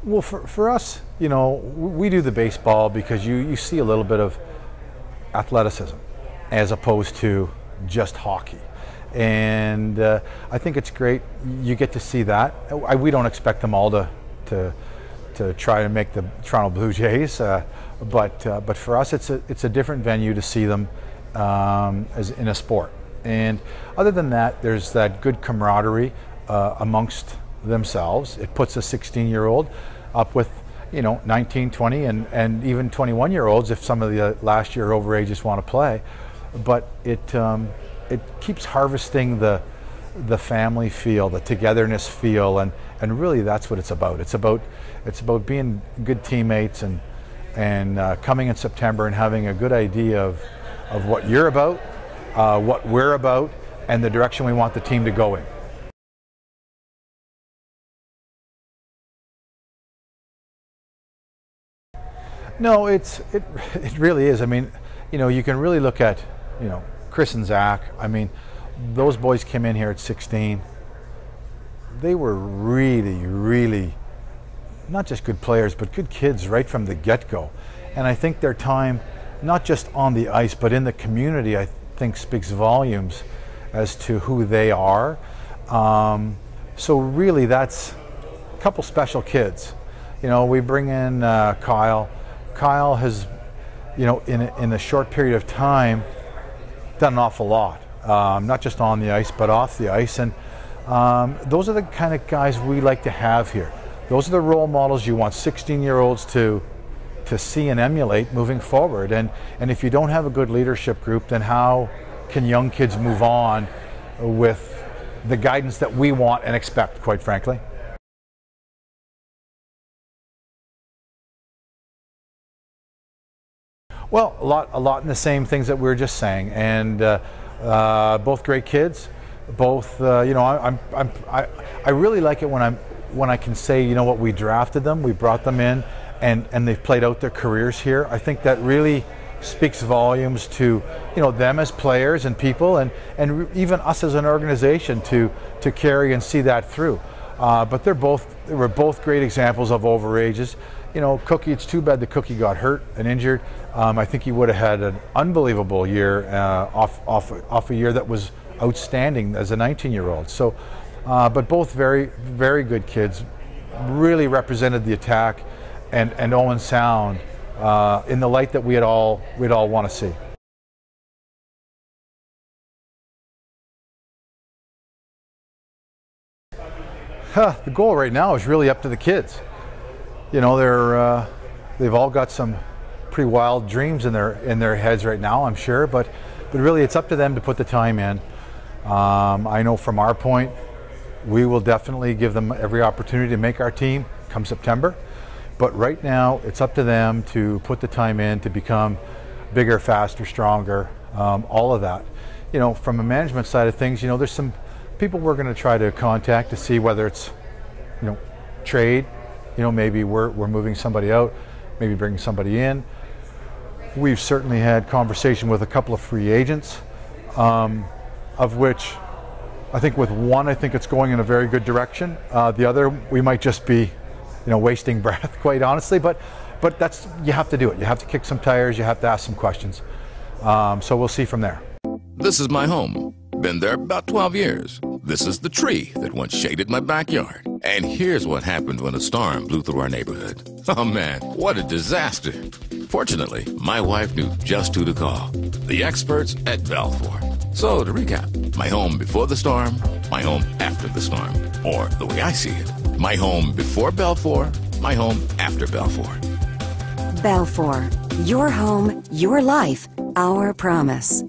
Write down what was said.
Well, for us, you know, we do the baseball because you see a little bit of athleticism as opposed to just hockey. And I think it's great. You get to see that. We don't expect them all to try to make the Toronto Blue Jays, but for us, it's a different venue to see them as in a sport. And other than that, there's that good camaraderie amongst themselves. It puts a 16-year-old up with, you know, 19, 20, and even 21-year-olds if some of the last year overages want to play. But it keeps harvesting the family feel, the togetherness feel, and really that's what it's about. It's about being good teammates and coming in September and having a good idea of what you're about, what we're about, and the direction we want the team to go in. No, it really is. I mean, you know, you can really look at, you know, Chris and Zach. I mean, those boys came in here at 16. They were really, really not just good players, but good kids right from the get-go. And I think their time, not just on the ice, but in the community, I think speaks volumes as to who they are. So really, that's a couple special kids. You know, we bring in Kyle. Kyle has, you know, in a short period of time, done an awful lot, not just on the ice, but off the ice. And those are the kind of guys we like to have here. Those are the role models you want 16-year-olds to see and emulate moving forward. And if you don't have a good leadership group, then how can young kids move on with the guidance that we want and expect, quite frankly? Well, a lot in the same things that we were just saying, and both great kids. Both, you know, I really like it when I can say, you know what, we drafted them, we brought them in, and they've played out their careers here. I think that really speaks volumes to, you know, them as players and people, and even us as an organization to carry and see that through. But they were both great examples of overages. You know, Cookie, it's too bad that Cookie got hurt and injured. I think he would have had an unbelievable year off a year that was outstanding as a 19-year-old. So, but both very, very good kids, really represented the attack and Owen Sound in the light that we'd all want to see. The goal right now is really up to the kids. You know, they've all got some pretty wild dreams in their heads right now, I'm sure, but really it's up to them to put the time in. I know from our point, we will definitely give them every opportunity to make our team come September, but right now it's up to them to put the time in to become bigger, faster, stronger, all of that. You know, from a management side of things, you know, there's some people we're going to try to contact to see whether it's, you know, trade. You know, maybe we're moving somebody out, maybe bringing somebody in. We've certainly had conversation with a couple of free agents, of which I think with one, I think it's going in a very good direction. The other, we might just be, you know, wasting breath, quite honestly. But that's, you have to do it. You have to kick some tires. You have to ask some questions. So we'll see from there. This is my home. Been there about 12 years. This is the tree that once shaded my backyard. And here's what happened when a storm blew through our neighborhood. Oh man, what a disaster. Fortunately, my wife knew just who to call. The experts at Balfour. So to recap, my home before the storm, my home after the storm. Or the way I see it, my home before Balfour, my home after Balfour. Balfour, your home, your life, our promise.